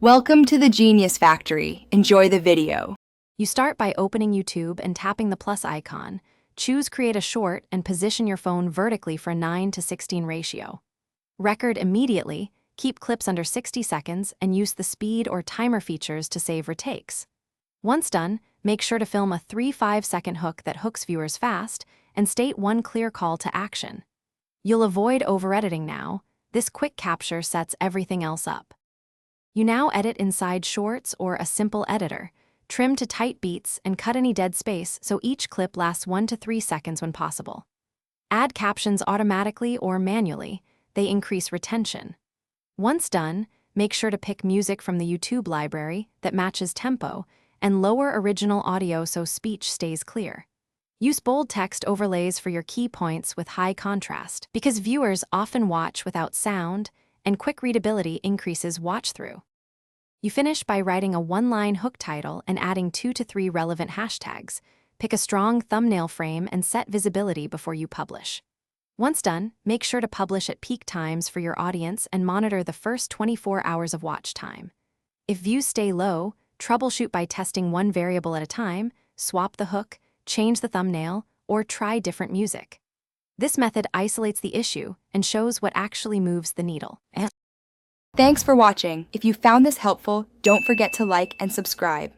Welcome to the Genius Factory. Enjoy the video. You start by opening YouTube and tapping the plus icon. Choose Create a Short and position your phone vertically for a 9:16 ratio. Record immediately, keep clips under 60 seconds, and use the speed or timer features to save retakes. Once done, make sure to film a 3-5-second hook that hooks viewers fast and state one clear call to action. You'll avoid over-editing now. This quick capture sets everything else up. You now edit inside Shorts or a simple editor. Trim to tight beats and cut any dead space so each clip lasts 1 to 3 seconds when possible. Add captions automatically or manually. They increase retention. Once done, make sure to pick music from the YouTube library that matches tempo and lower original audio so speech stays clear. Use bold text overlays for your key points with high contrast because viewers often watch without sound, and quick readability increases watch-through. You finish by writing a one-line hook title and adding 2 to 3 relevant hashtags. Pick a strong thumbnail frame and set visibility before you publish. Once done, make sure to publish at peak times for your audience and monitor the first 24 hours of watch time. If views stay low, troubleshoot by testing one variable at a time, swap the hook, change the thumbnail, or try different music. This method isolates the issue and shows what actually moves the needle. Thanks for watching. If you found this helpful, don't forget to like and subscribe.